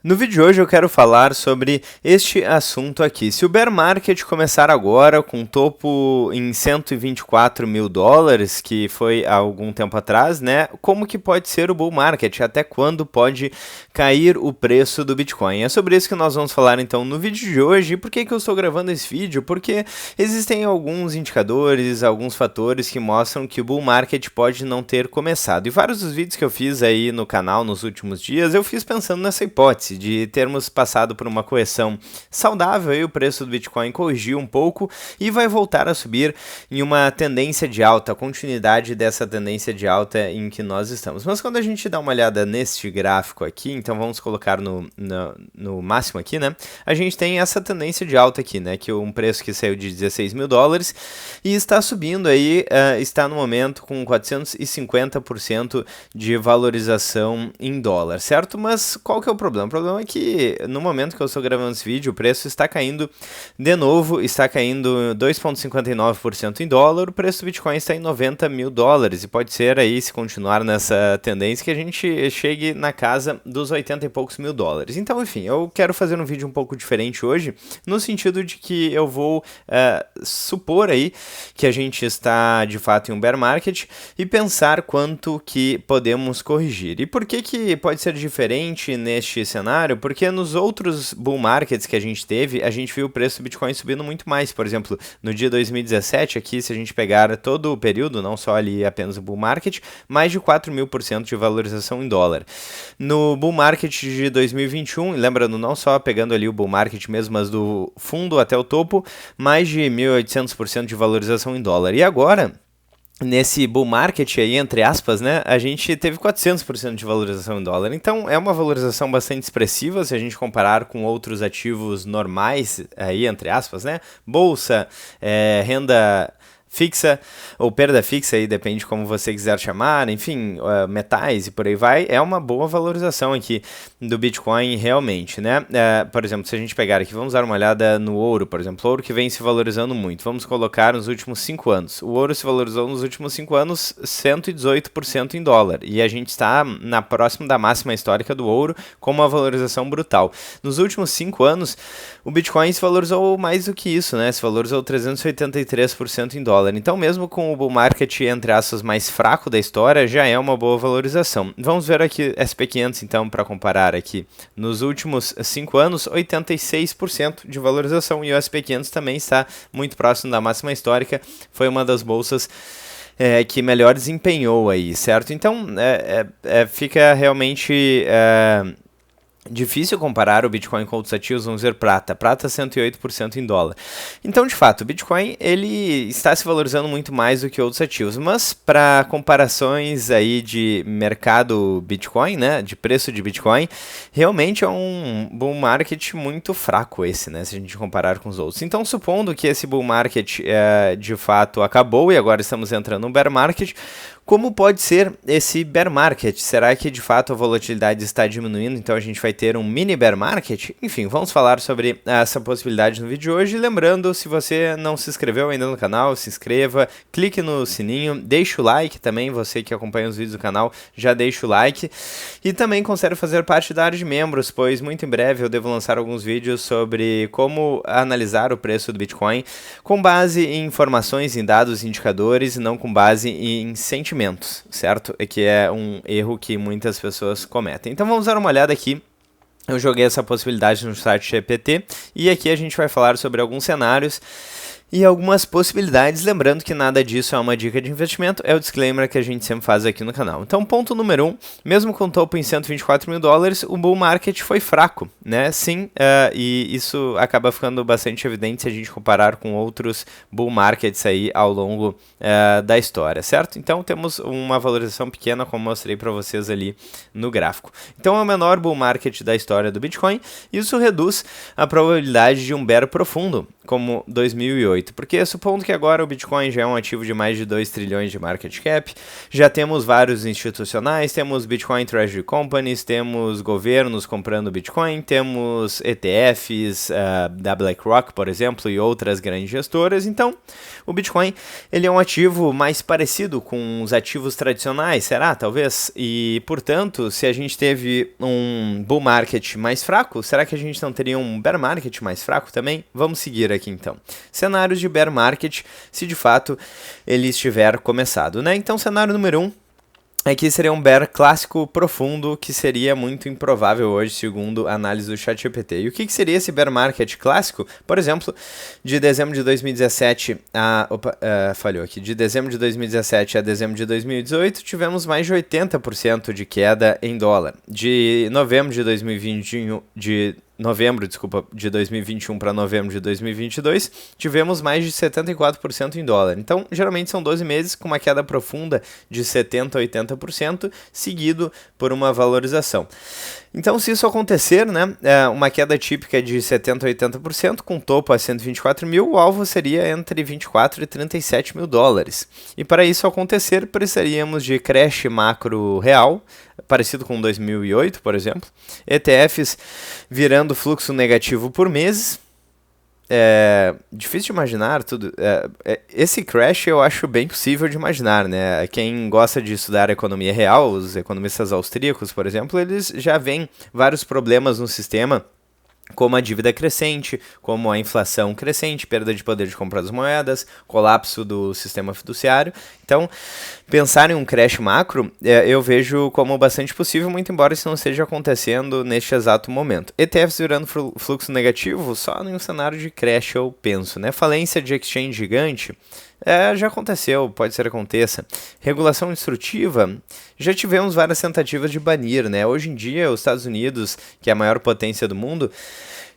No vídeo de hoje eu quero falar sobre este assunto aqui. Se o bear market começar agora com topo em 124 mil dólares, que foi há algum tempo atrás, né? Como que pode ser o bull market? Até quando pode cair o preço do Bitcoin? É sobre isso que nós vamos falar então no vídeo de hoje. E por que eu estou gravando esse vídeo? Porque existem alguns indicadores, alguns fatores que mostram que o bull market pode não ter começado. E vários dos vídeos que eu fiz aí no canal nos últimos dias, eu fiz pensando nessa hipótese de termos passado por uma correção saudável e o preço do Bitcoin corrigiu um pouco e vai voltar a subir em uma tendência de alta, a continuidade dessa tendência de alta em que nós estamos. Mas quando a gente dá uma olhada neste gráfico aqui, então vamos colocar no máximo aqui, né? A gente tem essa tendência de alta aqui, né? Que um preço que saiu de 16 mil dólares e está subindo aí, está no momento com 450% de valorização em dólar, certo? Mas qual que é o problema? O problema é que no momento que eu estou gravando esse vídeo, o preço está caindo de novo, está caindo 2,59% em dólar, o preço do Bitcoin está em 90 mil dólares, e pode ser aí, se continuar nessa tendência, que a gente chegue na casa dos 80 e poucos mil dólares. Então, enfim, eu quero fazer um vídeo um pouco diferente hoje, no sentido de que eu vou supor aí que a gente está, de fato, em um bear market e pensar quanto que podemos corrigir. E por que pode ser diferente neste cenário? Porque nos outros bull markets que a gente teve, a gente viu o preço do Bitcoin subindo muito mais. Por exemplo, no dia 2017, aqui, se a gente pegar todo o período, não só ali apenas o bull market, mais de 4.000% de valorização em dólar. No bull market de 2021, lembrando, não só pegando ali o bull market mesmo, mas do fundo até o topo, mais de 1.800% de valorização em dólar. E agora, nesse bull market aí, entre aspas, né, a gente teve 400% de valorização em dólar. Então, é uma valorização bastante expressiva se a gente comparar com outros ativos normais, aí, entre aspas, né, bolsa, renda fixa ou perda fixa, aí depende de como você quiser chamar, enfim, metais e por aí vai, é uma boa valorização aqui do Bitcoin realmente, né? Por exemplo, se a gente pegar aqui, vamos dar uma olhada no ouro, por exemplo, ouro que vem se valorizando muito, vamos colocar nos últimos 5 anos. O ouro se valorizou nos últimos 5 anos 118% em dólar, e a gente está próximo da máxima histórica do ouro com uma valorização brutal. Nos últimos 5 anos, o Bitcoin se valorizou mais do que isso, né? Se valorizou 383% em dólar. Então, mesmo com o bull market, entre aspas, mais fraco da história, já é uma boa valorização. Vamos ver aqui SP500, então, para comparar aqui. Nos últimos 5 anos, 86% de valorização, e o SP500 também está muito próximo da máxima histórica. Foi uma das bolsas que melhor desempenhou aí, certo? Então, fica realmente difícil comparar o Bitcoin com outros ativos. Vamos ver prata 108% em dólar. Então, de fato, o Bitcoin ele está se valorizando muito mais do que outros ativos, mas para comparações aí de mercado Bitcoin, né, de preço de Bitcoin, realmente é um bull market muito fraco esse, né, se a gente comparar com os outros. Então, supondo que esse bull market de fato acabou e agora estamos entrando no bear market, como pode ser esse bear market? Será que de fato a volatilidade está diminuindo, então a gente vai ter um mini bear market? Enfim, vamos falar sobre essa possibilidade no vídeo de hoje. Lembrando, se você não se inscreveu ainda no canal, se inscreva, clique no sininho, deixe o like também, você que acompanha os vídeos do canal, já deixa o like. E também considere fazer parte da área de membros, pois muito em breve eu devo lançar alguns vídeos sobre como analisar o preço do Bitcoin com base em informações, em dados, indicadores, e não com base em sentimentos, certo? É que é um erro que muitas pessoas cometem. Então vamos dar uma olhada aqui. Eu joguei essa possibilidade no site GPT e aqui a gente vai falar sobre alguns cenários e algumas possibilidades, lembrando que nada disso é uma dica de investimento, é o disclaimer que a gente sempre faz aqui no canal. Então, ponto número 1, mesmo com o topo em 124 mil dólares, o bull market foi fraco, né? Sim, e isso acaba ficando bastante evidente se a gente comparar com outros bull markets aí ao longo da história, certo? Então, temos uma valorização pequena, como mostrei para vocês ali no gráfico. Então, é o menor bull market da história do Bitcoin, e isso reduz a probabilidade de um bear profundo, como 2008. 2018? Porque supondo que agora o Bitcoin já é um ativo de mais de 2 trilhões de market cap, já temos vários institucionais, temos Bitcoin Treasury Companies, temos governos comprando Bitcoin, temos ETFs da BlackRock, por exemplo, e outras grandes gestoras. Então, o Bitcoin ele é um ativo mais parecido com os ativos tradicionais, será? Talvez? E, portanto, se a gente teve um bull market mais fraco, será que a gente não teria um bear market mais fraco também? Vamos seguir aqui então. Cenários de bear market, se de fato ele estiver começado, né? Então, cenário número 1. Aqui seria um bear clássico profundo, que seria muito improvável hoje, segundo a análise do ChatGPT. E o que seria esse bear market clássico? Por exemplo, de dezembro de 2017 a... falhou aqui. De dezembro de 2017 a dezembro de 2018, tivemos mais de 80% de queda em dólar. De novembro de 2021... novembro de 2021 para novembro de 2022, tivemos mais de 74% em dólar. Então, geralmente são 12 meses com uma queda profunda de 70% a 80%, seguido por uma valorização. Então, se isso acontecer, né, uma queda típica de 70% a 80%, com topo a 124 mil, o alvo seria entre 24 e 37 mil dólares. E para isso acontecer, precisaríamos de crash macro real, parecido com 2008, por exemplo, ETFs virando fluxo negativo por meses. Difícil de imaginar tudo. Esse crash eu acho bem possível de imaginar, né? Quem gosta de estudar economia real, os economistas austríacos, por exemplo, eles já veem vários problemas no sistema, como a dívida crescente, como a inflação crescente, perda de poder de compra das moedas, colapso do sistema fiduciário. Então, pensar em um crash macro, eu vejo como bastante possível, muito embora isso não esteja acontecendo neste exato momento. ETFs virando fluxo negativo, só em um cenário de crash eu penso, né? Falência de exchange gigante, já aconteceu, pode ser que aconteça. Regulação instrutiva, já tivemos várias tentativas de banir, né? Hoje em dia, os Estados Unidos, que é a maior potência do mundo,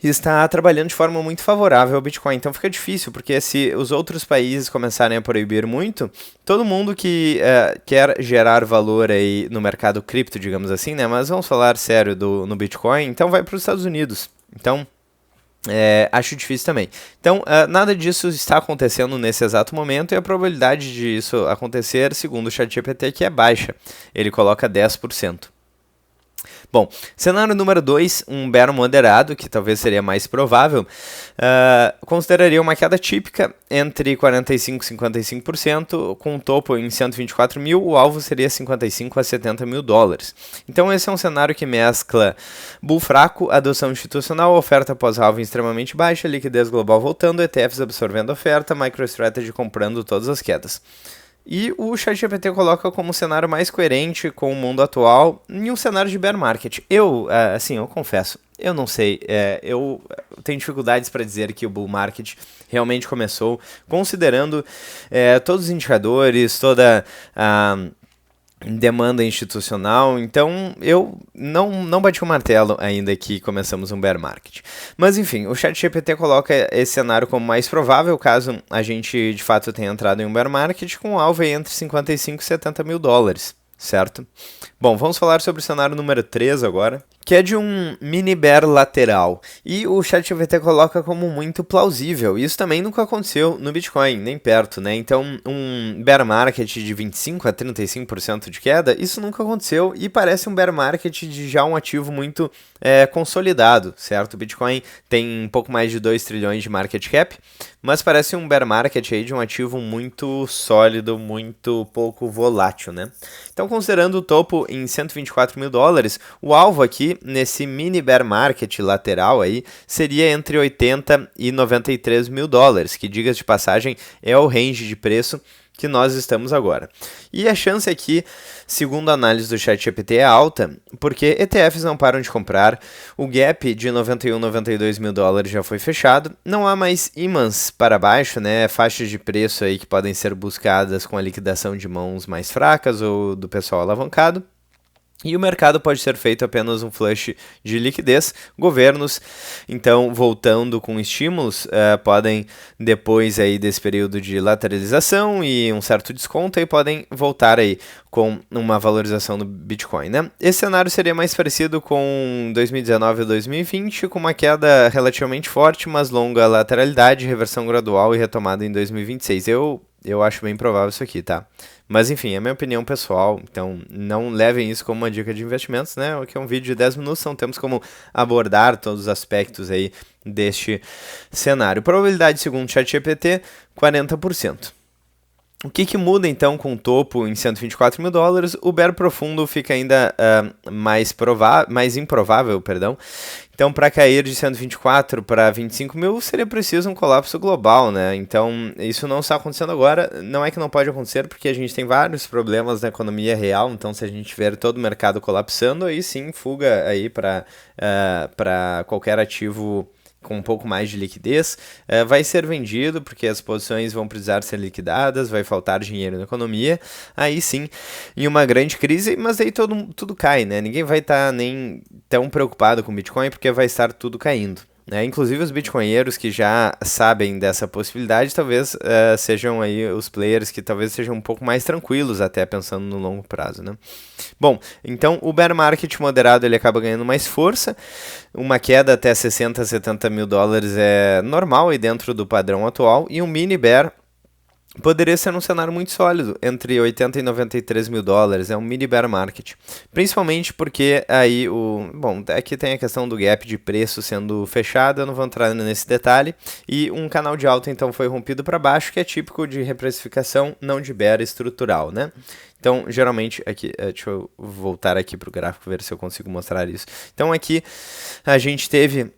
está trabalhando de forma muito favorável ao Bitcoin. Então fica difícil, porque se os outros países começarem a proibir muito, todo mundo que quer gerar valor aí no mercado cripto, digamos assim, né? Mas vamos falar sério no Bitcoin, então vai para os Estados Unidos. Então, acho difícil também. Então, nada disso está acontecendo nesse exato momento, e a probabilidade disso acontecer, segundo o ChatGPT, que é baixa. Ele coloca 10%. Bom, cenário número 2, um bear moderado, que talvez seria mais provável, consideraria uma queda típica entre 45% e 55%, com um topo em 124 mil, o alvo seria 55 a 70 mil dólares. Então esse é um cenário que mescla bull fraco, adoção institucional, oferta pós-alvo extremamente baixa, liquidez global voltando, ETFs absorvendo oferta, MicroStrategy comprando todas as quedas. E o ChatGPT coloca como cenário mais coerente com o mundo atual em um cenário de bear market. Eu confesso, eu não sei, eu tenho dificuldades para dizer que o bull market realmente começou, considerando todos os indicadores, toda a demanda institucional. Então eu não bati o martelo ainda que começamos um bear market. Mas enfim, o ChatGPT coloca esse cenário como mais provável caso a gente de fato tenha entrado em um bear market, com um alvo entre 55 e 70 mil dólares, certo? Bom, vamos falar sobre o cenário número 3 agora, que é de um mini bear lateral, e o ChatGPT coloca como muito plausível. Isso também nunca aconteceu no Bitcoin, nem perto, né? Então, um bear market de 25% a 35% de queda, isso nunca aconteceu, e parece um bear market de já um ativo muito consolidado, certo? O Bitcoin tem um pouco mais de 2 trilhões de market cap, mas parece um bear market aí de um ativo muito sólido, muito pouco volátil, né? Então, considerando o topo em 124 mil dólares, o alvo aqui, nesse mini bear market lateral aí, seria entre 80 e 93 mil dólares, que, diga-se de passagem, é o range de preço que nós estamos agora. E a chance aqui, segundo a análise do ChatGPT, é alta, porque ETFs não param de comprar, o gap de 91 a 92 mil dólares já foi fechado, não há mais ímãs para baixo, né, faixas de preço aí que podem ser buscadas com a liquidação de mãos mais fracas ou do pessoal alavancado. E o mercado pode ser feito apenas um flush de liquidez. Governos, então, voltando com estímulos, podem, depois aí desse período de lateralização e um certo desconto, aí podem voltar aí com uma valorização do Bitcoin, né? Esse cenário seria mais parecido com 2019 e 2020, com uma queda relativamente forte, mas longa lateralidade, reversão gradual e retomada em 2026. Eu acho bem provável isso aqui, tá? Mas enfim, é a minha opinião pessoal, então não levem isso como uma dica de investimentos, né? Aqui é um vídeo de 10 minutos, não temos como abordar todos os aspectos aí deste cenário. Probabilidade segundo o ChatGPT, 40%. O que muda então com o topo em 124 mil dólares? O bear profundo fica ainda mais improvável, perdão. Então, para cair de 124 para 25 mil, seria preciso um colapso global, né? Então, isso não está acontecendo agora. Não é que não pode acontecer, porque a gente tem vários problemas na economia real. Então, se a gente ver todo o mercado colapsando, aí sim, fuga aí para qualquer ativo com um pouco mais de liquidez, vai ser vendido, porque as posições vão precisar ser liquidadas, vai faltar dinheiro na economia, aí sim, em uma grande crise, mas aí tudo cai, né? Ninguém vai estar nem tão preocupado com Bitcoin, porque vai estar tudo caindo. Inclusive os bitcoinheiros que já sabem dessa possibilidade, talvez sejam aí os players que talvez sejam um pouco mais tranquilos, até pensando no longo prazo, né? Bom, então o bear market moderado ele acaba ganhando mais força, uma queda até 60, 70 mil dólares é normal aí dentro do padrão atual, e um mini bear poderia ser um cenário muito sólido, entre 80 e 93 mil dólares, é um mini bear market. Principalmente porque aí bom, aqui tem a questão do gap de preço sendo fechado, eu não vou entrar nesse detalhe, e um canal de alta então foi rompido para baixo, que é típico de reprecificação, não de bear estrutural, né? Então, geralmente, aqui, deixa eu voltar aqui para o gráfico, ver se eu consigo mostrar isso. Então, aqui a gente teve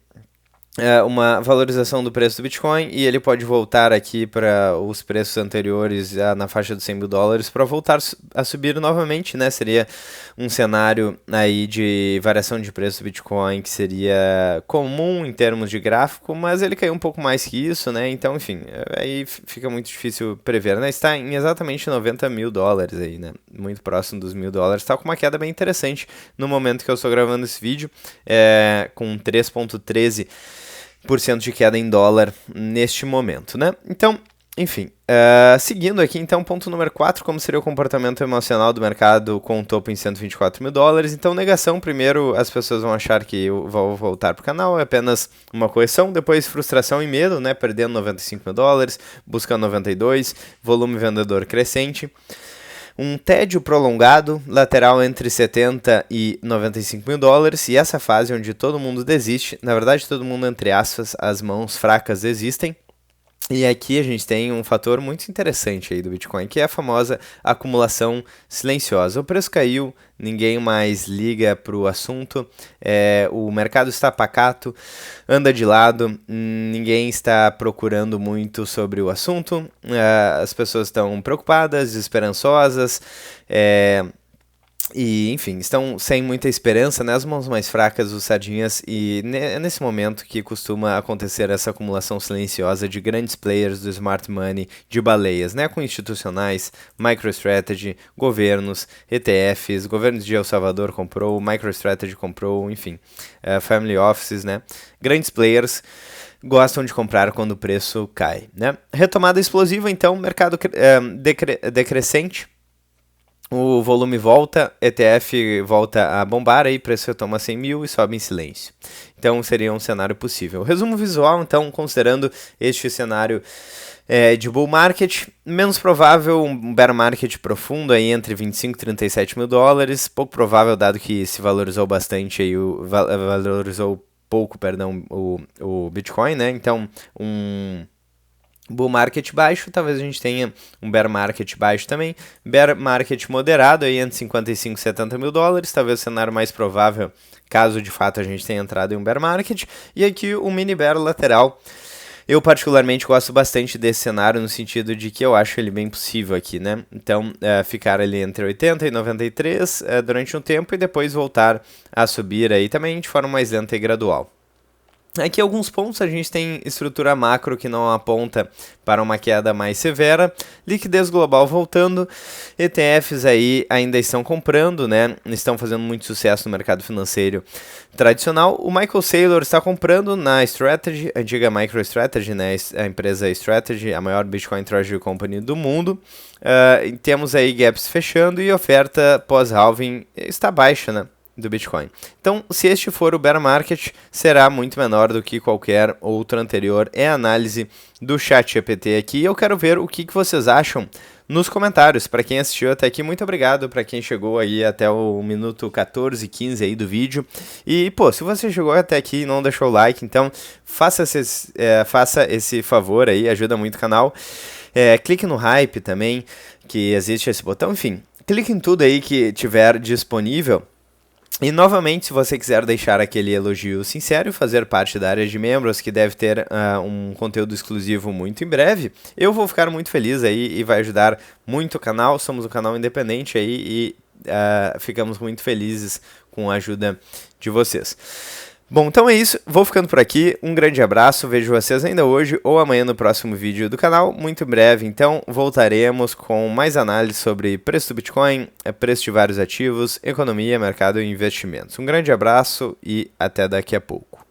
uma valorização do preço do Bitcoin e ele pode voltar aqui para os preços anteriores na faixa dos 100 mil dólares para voltar a subir novamente, né? Seria um cenário aí de variação de preço do Bitcoin que seria comum em termos de gráfico, mas ele caiu um pouco mais que isso, né? Então, enfim, aí fica muito difícil prever, né? Está em exatamente 90 mil dólares aí, né? Muito próximo dos 1.000 dólares, está com uma queda bem interessante no momento que eu estou gravando esse vídeo, com 3,13% de queda em dólar neste momento, né? Então, enfim, seguindo aqui, então, ponto número 4, como seria o comportamento emocional do mercado com o topo em 124 mil dólares. Então, negação, primeiro as pessoas vão achar que eu vou voltar para o canal, é apenas uma correção, depois frustração e medo, né? Perdendo 95 mil dólares, buscando 92, volume vendedor crescente. Um tédio prolongado, lateral entre 70 e 95 mil dólares, e essa fase onde todo mundo desiste, na verdade todo mundo entre aspas, as mãos fracas desistem. E aqui a gente tem um fator muito interessante aí do Bitcoin, que é a famosa acumulação silenciosa. O preço caiu, ninguém mais liga para o assunto, o mercado está pacato, anda de lado, ninguém está procurando muito sobre o assunto, as pessoas estão preocupadas, desesperançosas, e, enfim, estão sem muita esperança, né? As mãos mais fracas, os sardinhas, e é nesse momento que costuma acontecer essa acumulação silenciosa de grandes players do smart money, de baleias, né? Com institucionais, MicroStrategy, governos, ETFs, governos de El Salvador comprou, MicroStrategy comprou, enfim, family offices, né? Grandes players gostam de comprar quando o preço cai, né? Retomada explosiva, então, mercado decrescente. O volume volta, ETF volta a bombar, aí preço retoma 100 mil e sobe em silêncio. Então seria um cenário possível. Resumo visual, então, considerando este cenário de bull market, menos provável um bear market profundo aí entre 25 e 37 mil dólares, pouco provável dado que se valorizou bastante aí, valorizou pouco, perdão, o Bitcoin, né? Então bull market baixo, talvez a gente tenha um bear market baixo também, bear market moderado aí entre 55 e 70 mil dólares, talvez o cenário mais provável, caso de fato a gente tenha entrado em um bear market, e aqui um mini bear lateral. Eu particularmente gosto bastante desse cenário no sentido de que eu acho ele bem possível aqui, né? Então, ficar ali entre 80 e 93 durante um tempo e depois voltar a subir aí também de forma mais lenta e gradual. Aqui alguns pontos, a gente tem estrutura macro que não aponta para uma queda mais severa, liquidez global voltando, ETFs aí ainda estão comprando, né? Estão fazendo muito sucesso no mercado financeiro tradicional. O Michael Saylor está comprando na Strategy, antiga MicroStrategy, né? A empresa Strategy, a maior Bitcoin Treasury Company do mundo. Temos aí gaps fechando e oferta pós-halving está baixa, né, do Bitcoin. Então, se este for o bear market, será muito menor do que qualquer outro anterior. É a análise do ChatGPT aqui. Eu quero ver o que vocês acham nos comentários. Para quem assistiu até aqui, muito obrigado. Para quem chegou aí até o minuto 14, 15 aí do vídeo. E, pô, se você chegou até aqui e não deixou o like, então faça esse favor aí, ajuda muito o canal. Clique no hype também, que existe esse botão. Enfim, clique em tudo aí que tiver disponível. E novamente, se você quiser deixar aquele elogio sincero e fazer parte da área de membros, que deve ter um conteúdo exclusivo muito em breve, eu vou ficar muito feliz aí e vai ajudar muito o canal. Somos um canal independente aí e ficamos muito felizes com a ajuda de vocês. Bom, então é isso, vou ficando por aqui, um grande abraço, vejo vocês ainda hoje ou amanhã no próximo vídeo do canal, muito em breve, então voltaremos com mais análise sobre preço do Bitcoin, preço de vários ativos, economia, mercado e investimentos. Um grande abraço e até daqui a pouco.